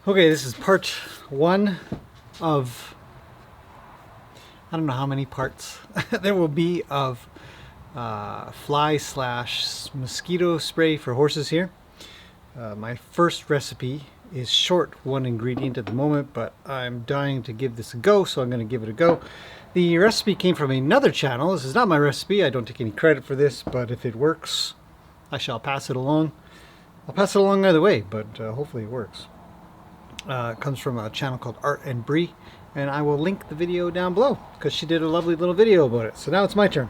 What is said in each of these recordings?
Okay, this is part one of, I don't know how many parts there will be of fly slash mosquito spray for horses here. My first recipe is short one ingredient at the moment, but I'm dying to give this a go, so I'm going to give it a go. The recipe came from another channel. This is not my recipe. I don't take any credit for this, but if it works, I shall pass it along. I'll pass it along either way, but hopefully it works. It comes from a channel called Art and Brie, and I will link the video down below because she did a lovely little video about it. So now it's my turn.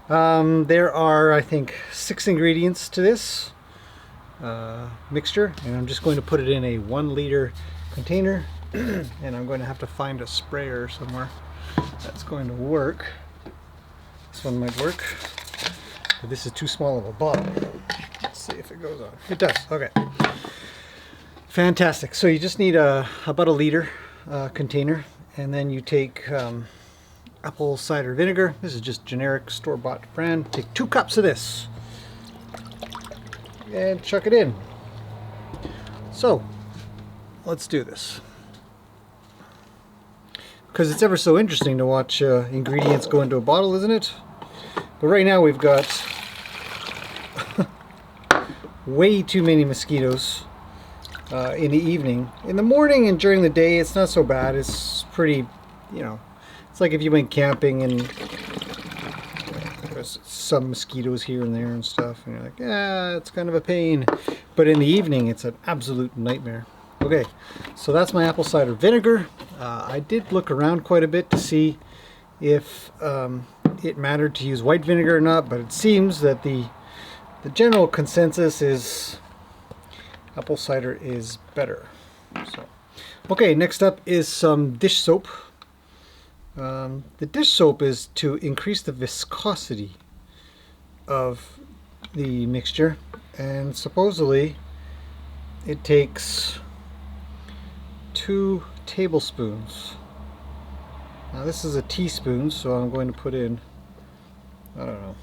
There are, I think, 6 ingredients to this mixture, and I'm just going to put it in a 1 liter container and I'm going to have to find a sprayer somewhere that's going to work. This one might work, but this is too small of a bottle. Let's see if it goes on. It does. Okay. Fantastic. So you just need about a liter container, and then you take apple cider vinegar. This is just generic store-bought brand. Take 2 cups of this and chuck it in. So let's do this, because it's ever so interesting to watch ingredients go into a bottle, isn't it? But right now we've got way too many mosquitoes in the evening. In the morning and during the day it's not so bad. It's pretty, you know, it's like if you went camping and there's some mosquitoes here and there and stuff, and you're like, yeah, it's kind of a pain. But in the evening it's an absolute nightmare. Okay, so that's my apple cider vinegar. I did look around quite a bit to see if it mattered to use white vinegar or not, but it seems that the general consensus is apple cider is better. So, okay, next up is some dish soap. The dish soap is to increase the viscosity of the mixture, and supposedly it takes 2 tablespoons. Now this is a teaspoon, so I'm going to put in, I don't know.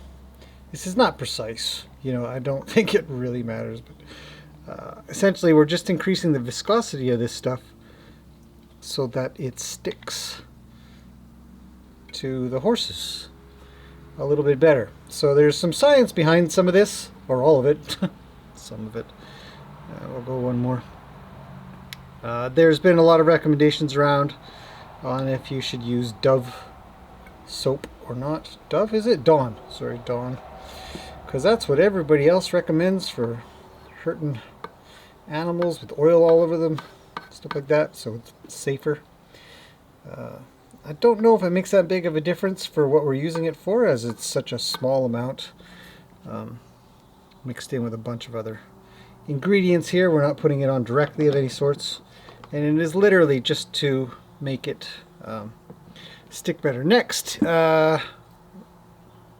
This is not precise. You know, I don't think it really matters, but essentially we're just increasing the viscosity of this stuff so that it sticks to the horses a little bit better. So there's some science behind some of this, or all of it. Some of it. We'll go one more. There's been a lot of recommendations around on if you should use Dove soap or not. Dove, is it? Dawn. Sorry, Dawn. Because that's what everybody else recommends for hurting animals with oil all over them, stuff like that, so it's safer. I don't know if it makes that big of a difference for what we're using it for, as it's such a small amount mixed in with a bunch of other ingredients here. We're not putting it on directly of any sorts, and it is literally just to make it stick better. Next,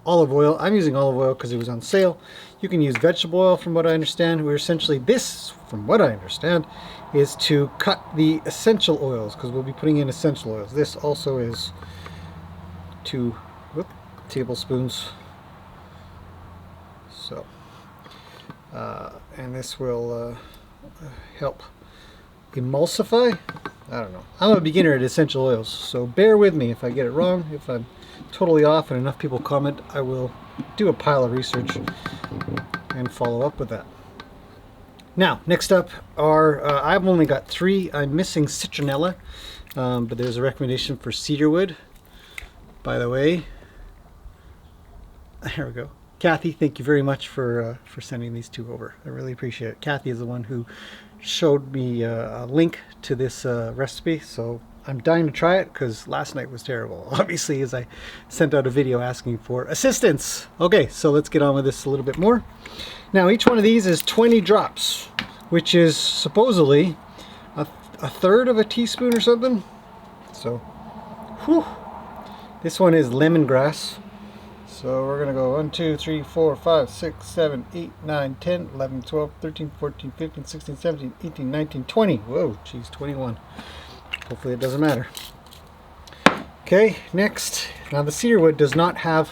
olive oil. I'm using olive oil because it was on sale. You can use vegetable oil, from what I understand. We're essentially, this, from what I understand, is to cut the essential oils, because we'll be putting in essential oils. This also is 2 tablespoons. So, and this will help emulsify. I don't know. I'm a beginner at essential oils, so bear with me if I get it wrong. If I'm totally off and enough people comment, I will do a pile of research and follow up with that. Now, next up are, I've only got 3. I'm missing citronella, but there's a recommendation for cedarwood. By the way, there we go. Kathy, thank you very much for sending these 2 over. I really appreciate it. Kathy is the one who showed me a link to this recipe, so I'm dying to try it because last night was terrible, obviously, as I sent out a video asking for assistance. Okay, so let's get on with this a little bit more. Now, each one of these is 20 drops, which is supposedly a third of a teaspoon or something. So, whew. This one is lemongrass. So we're going to go 1, 2, 3, 4, 5, 6, 7, 8, 9, 10, 11, 12, 13, 14, 15, 16, 17, 18, 19, 20. Whoa, geez, 21. Hopefully it doesn't matter. Okay, next. Now the cedarwood does not have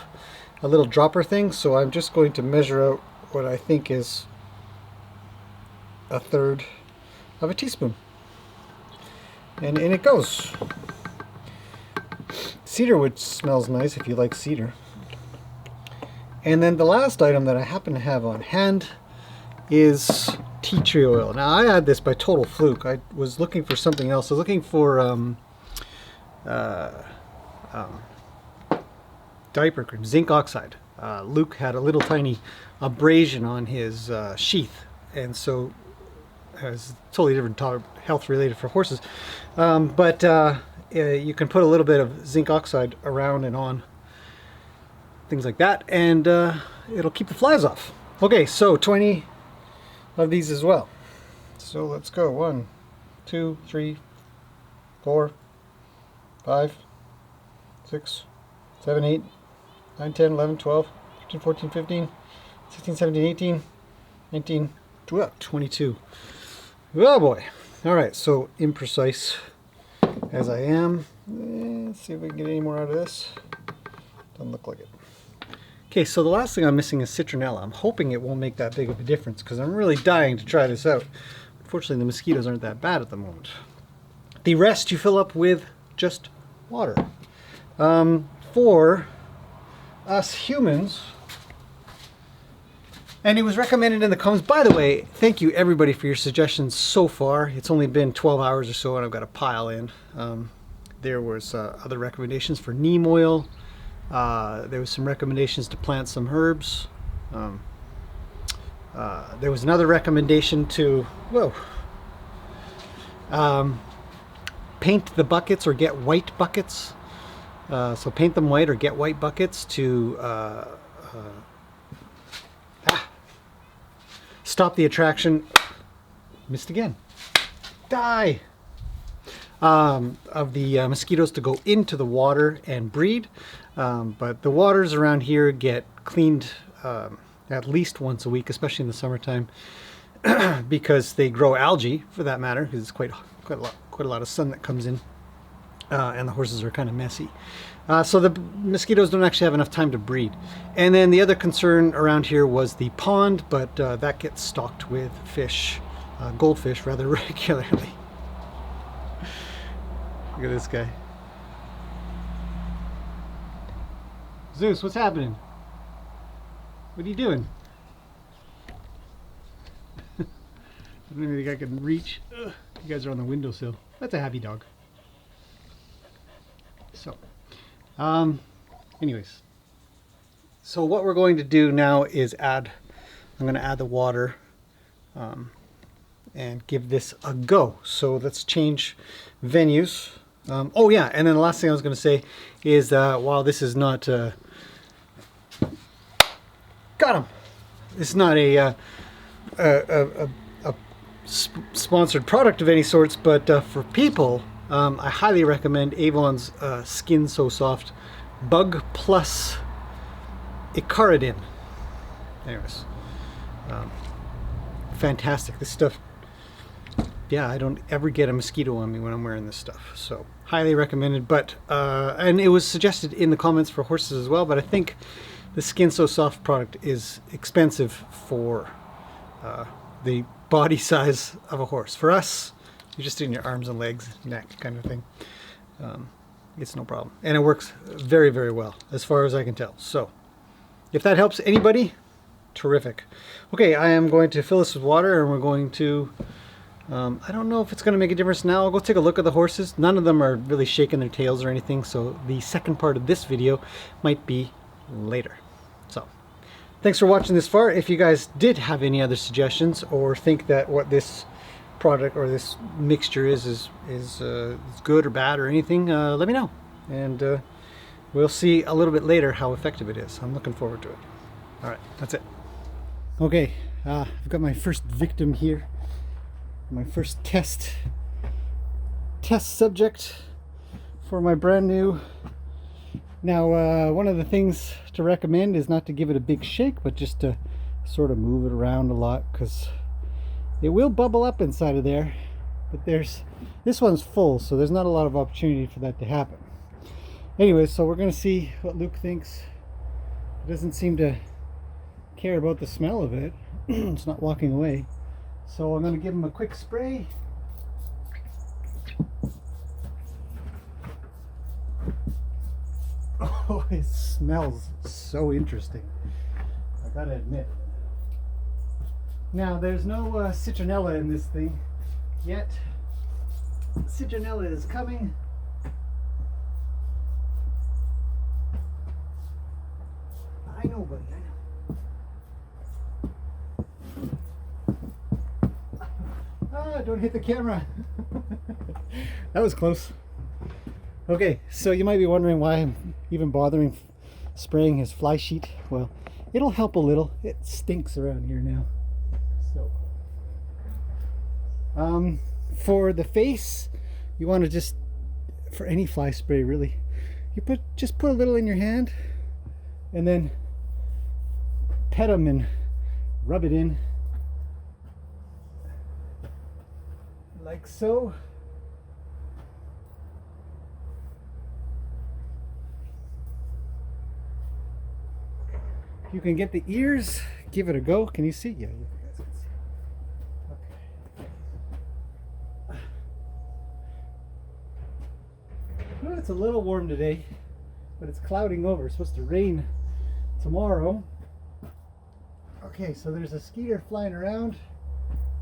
a little dropper thing, so I'm just going to measure out what I think is a third of a teaspoon. and in it goes. Cedarwood smells nice if you like cedar. And then the last item that I happen to have on hand is tea tree oil. Now I had this by total fluke. I was looking for something else. I was looking for diaper cream, zinc oxide. Luke had a little tiny abrasion on his sheath, and so it's totally different topic, health related for horses. But you can put a little bit of zinc oxide around and on things like that, and it'll keep the flies off. Okay, so 20 of these as well. So let's go. 1, 2, 3, 4, 5, 6, 7, 8, 9, 10, 11, 12, 13, 14, 15, 16, 17, 18, 19, 22. Oh boy. Alright, so imprecise as I am. Let's see if we can get any more out of this. Doesn't look like it. Okay, so the last thing I'm missing is citronella. I'm hoping it won't make that big of a difference because I'm really dying to try this out. Unfortunately, the mosquitoes aren't that bad at the moment. The rest you fill up with just water. For us humans, and it was recommended in the comments. By the way, thank you everybody for your suggestions so far. It's only been 12 hours or so and I've got a pile in. There was other recommendations for neem oil. There was some recommendations to plant some herbs. There was another recommendation to paint the buckets or get white buckets. So paint them white or get white buckets to stop the attraction. Missed again. Die. Of the mosquitoes to go into the water and breed. But the waters around here get cleaned at least once a week, especially in the summertime, because they grow algae, for that matter, because it's quite a lot of sun that comes in, and the horses are kind of messy. So the mosquitoes don't actually have enough time to breed. And then the other concern around here was the pond, but that gets stocked with fish, goldfish rather regularly. Look at this guy. Zeus, what's happening? What are you doing? I don't even think I can reach. Ugh, you guys are on the windowsill. That's a happy dog. So, anyways. So what we're going to do now is I'm going to add the water and give this a go. So let's change venues. Oh yeah, and then the last thing I was going to say is while this is not got him. It's not a sponsored product of any sorts, but for people, I highly recommend Avon's Skin So Soft Bug Plus Icaridin. Anyways, fantastic. This stuff. Yeah, I don't ever get a mosquito on me when I'm wearing this stuff, so highly recommended. But and it was suggested in the comments for horses as well, but I think the Skin So Soft product is expensive for the body size of a horse. For us, you're just in your arms and legs, neck kind of thing. It's no problem, and it works very, very well as far as I can tell. So if that helps anybody, terrific. Okay, I am going to fill this with water, and we're going to I don't know if it's going to make a difference now. I'll go take a look at the horses. None of them are really shaking their tails or anything, so the second part of this video might be later. So, thanks for watching this far. If you guys did have any other suggestions or think that what this product or this mixture is good or bad or anything, let me know. And we'll see a little bit later how effective it is. I'm looking forward to it. Alright, that's it. Okay, I've got my first victim here. My first test subject for my brand new. Now one of the things to recommend is not to give it a big shake, but just to sort of move it around a lot, because it will bubble up inside of there, but this one's full, so there's not a lot of opportunity for that to happen. Anyway, so we're going to see what Luke thinks. He doesn't seem to care about the smell of it. It's not walking away. So I'm going to give him a quick spray. Oh, it smells so interesting, I gotta admit. Now, there's no citronella in this thing yet. Citronella is coming. I know, buddy, I know. Ah, don't hit the camera. That was close. Okay, so you might be wondering why I'm even bothering spraying his fly sheet. Well, it'll help a little. It stinks around here now. So, for the face, you want to just, for any fly spray really, you just put a little in your hand and then pet them and rub it in like so. You can get the ears, give it a go. Can you see? Yeah, you guys can see. Okay. Well, it's a little warm today, but it's clouding over. It's supposed to rain tomorrow. Okay, so there's a skeeter flying around.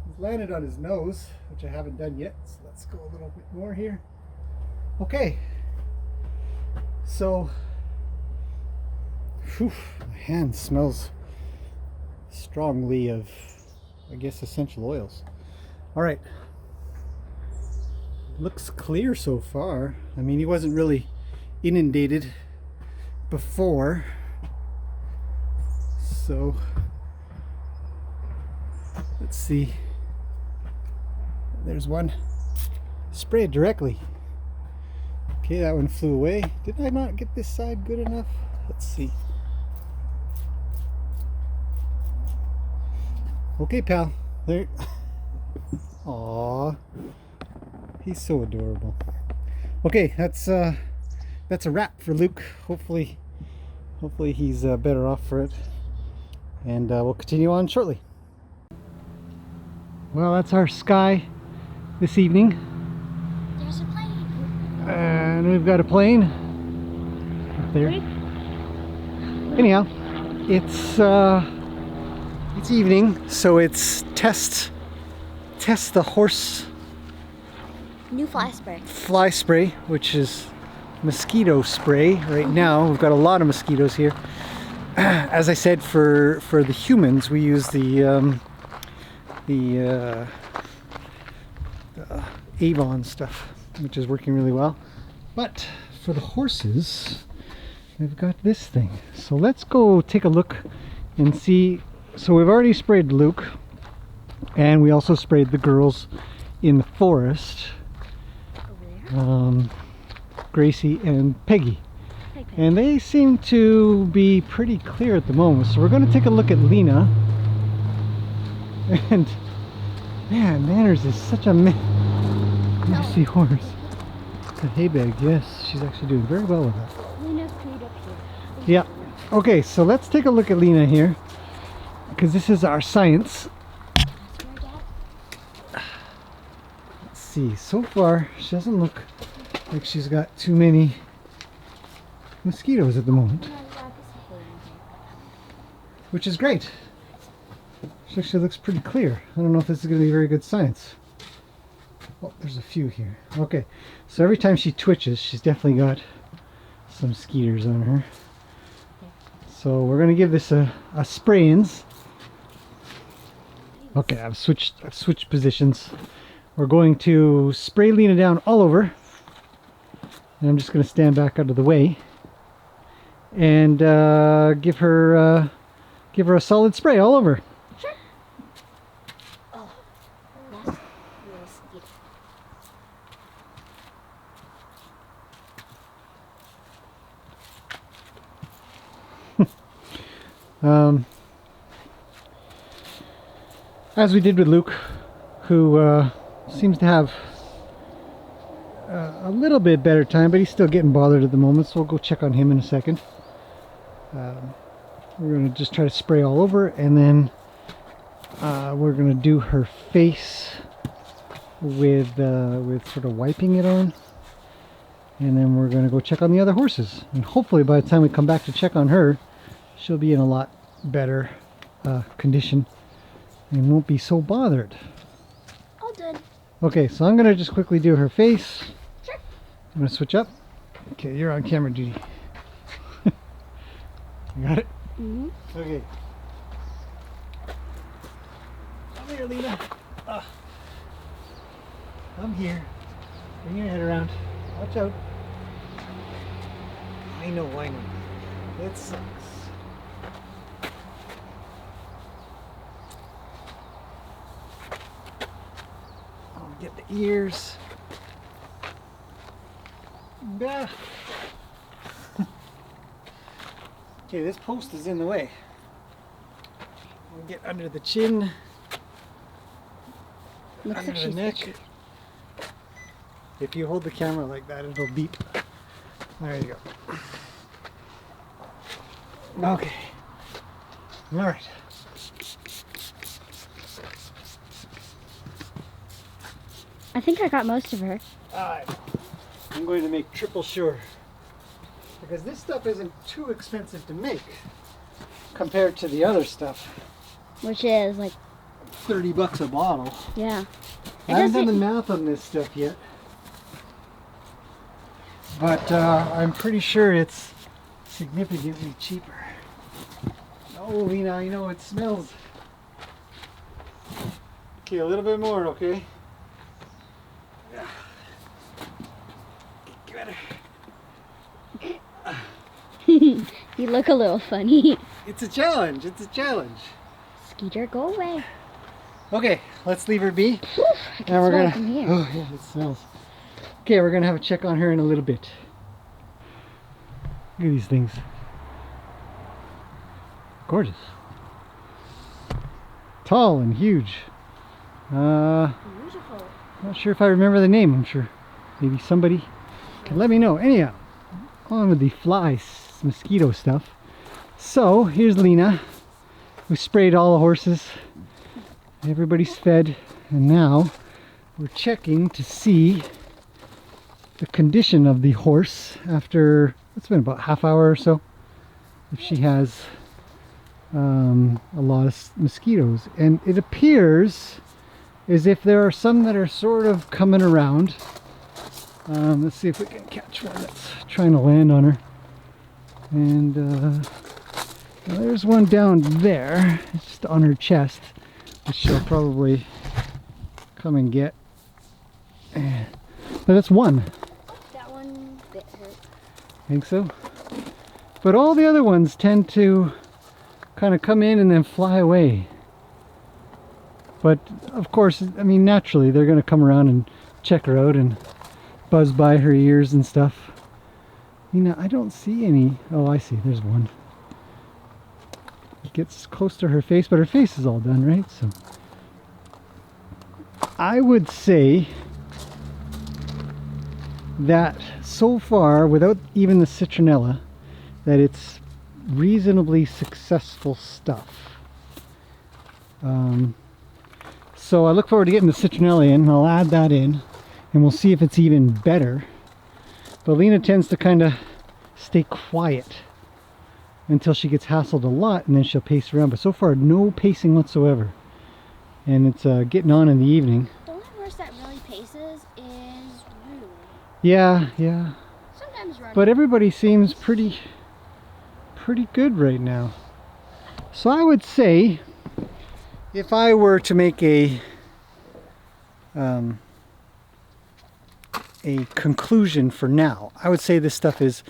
He's landed on his nose, which I haven't done yet. So let's go a little bit more here. Okay. So, whew, my hand smells strongly of, I guess, essential oils. All right. Looks clear so far. I mean, he wasn't really inundated before. So, let's see. There's one. Spray it directly. Okay, that one flew away. Did I not get this side good enough? Let's see. Okay, pal. There. Aww. He's so adorable. Okay, that's a wrap for Luke. Hopefully he's better off for it. And we'll continue on shortly. Well, that's our sky this evening. There's a plane. And we've got a plane up there. Anyhow, it's evening, so it's test the horse New fly spray. Fly spray, which is mosquito spray right now. We've got a lot of mosquitoes here. As I said, for the humans, we use the Avon stuff, which is working really well. But for the horses, we've got this thing. So let's go take a look and see. So we've already sprayed Luke, and we also sprayed the girls in the forest. Gracie and Peggy. And they seem to be pretty clear at the moment. So we're going to take a look at Lena. And man, Manners is such a messy horse. The hay bag, yes, she's actually doing very well with that. Lena's cleaned up here. Yeah. Okay, so let's take a look at Lena here, because this is our science. Let's see. So far, she doesn't look like she's got too many mosquitoes at the moment, which is great. She actually looks pretty clear. I don't know if this is going to be very good science. Oh, there's a few here. Okay, so every time she twitches, she's definitely got some skeeters on her. So we're going to give this a spray-ins. Okay, I've switched positions. We're going to spray Lena down all over. And I'm just going to stand back out of the way and give her a solid spray all over. Sure. Oh, that's really skeeter. As we did with Luke, who seems to have a little bit better time, but he's still getting bothered at the moment, so we'll go check on him in a second. We're going to just try to spray all over, and then we're going to do her face with sort of wiping it on. And then we're going to go check on the other horses. And hopefully by the time we come back to check on her, she'll be in a lot better condition and won't be so bothered. All done. Okay, so I'm going to just quickly do her face. Sure. I'm going to switch up. Okay, you're on camera duty. You got it? Mm-hmm. Okay. Come here, Lena. I'm here. Bring your head around. Watch out. I know. It sucks. I'll get the ears. Bah. Okay, this post is in the way. We'll get under the chin. Looks Under like the she's neck. itchy. If you hold the camera like that, it'll beep. There you go. Okay. All right. I think I got most of her. Alright. I'm going to make triple sure. Because this stuff isn't too expensive to make compared to the other stuff. Which is like, 30 bucks a bottle. yeah. I haven't done the math on this stuff yet. But I'm pretty sure it's significantly cheaper. Oh, Lena, I know it smells. Okay, a little bit more, okay? Yeah. Get better. You look a little funny. It's a challenge. It's a challenge. Skeeter, go away. Okay, let's leave her be. Whew, I can And we're smell gonna. it from here. Oh yeah, it smells. Okay, we're gonna have a check on her in a little bit. Look at these things. Gorgeous. Tall and huge. Beautiful. Not sure if I remember the name. I'm sure maybe somebody can let me know. Anyhow, on with the mosquito stuff. So here's Lena. We sprayed all the horses. Everybody's fed, and now we're checking to see the condition of the horse after it's been about half hour or so. If she has a lot of mosquitoes, and it appears as if there are some that are sort of coming around. Let's see if we can catch one that's trying to land on her. And there's one down there. It's just on her chest, which she'll probably come and get. But that's one. That one bit hurt. Think so? But all the other ones tend to kind of come in and then fly away. But of course, I mean, naturally they're going to come around and check her out and buzz by her ears and stuff. You know, I don't see any. Oh, I see. There's one. It gets close to her face, but her face is all done, right? So I would say that so far, without even the citronella, that it's reasonably successful stuff. So I look forward to getting the citronella in. I'll add that in and we'll see if it's even better. But Lena tends to kind of stay quiet until she gets hassled a lot, and then she'll pace around. But so far, no pacing whatsoever. And it's getting on in the evening. The only horse that really paces is Rue. Yeah. Sometimes running. But everybody seems pretty good right now. So I would say, if I were to make a conclusion for now, I would say this stuff is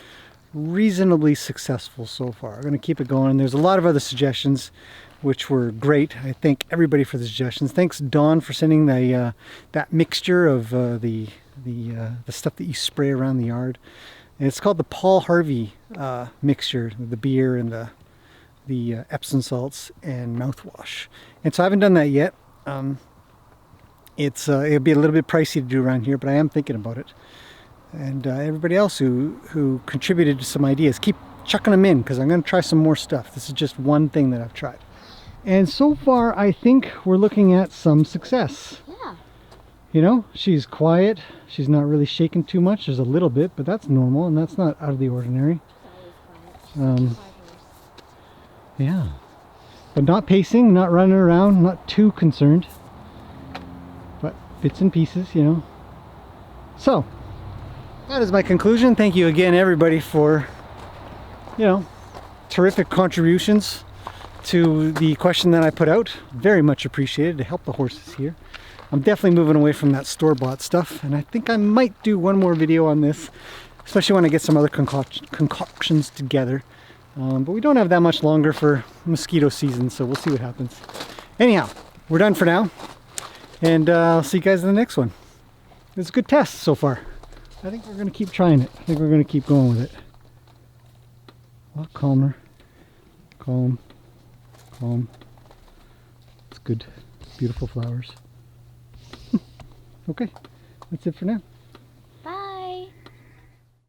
reasonably successful so far. I'm going to keep it going. There's a lot of other suggestions which were great. I thank everybody for the suggestions. Thanks Dawn for sending the that mixture of the stuff that you spray around the yard. And it's called the Paul Harvey mixture, the beer and the Epsom salts and mouthwash. And so I haven't done that yet. It'll be a little bit pricey to do around here, but I am thinking about it. And everybody else who contributed to some ideas, keep chucking them in, because I'm going to try some more stuff. This is just one thing that I've tried. And so far, I think we're looking at some success. Yeah. You know, she's quiet. She's not really shaking too much. There's a little bit, but that's normal and that's not out of the ordinary. Yeah. But not pacing, not running around, not too concerned. But bits and pieces, you know. So, that is my conclusion. Thank you again, everybody, for, you know, terrific contributions to the question that I put out. Very much appreciated to help the horses here. I'm definitely moving away from that store-bought stuff, and I think I might do one more video on this, especially when I get some other concoctions together. But we don't have that much longer for mosquito season, so we'll see what happens. Anyhow, we're done for now, and I'll see you guys in the next one. It's a good test so far. I think we're going to keep trying it. I think we're going to keep going with it. A lot calmer. Calm. Calm. It's good. Beautiful flowers. Okay, that's it for now.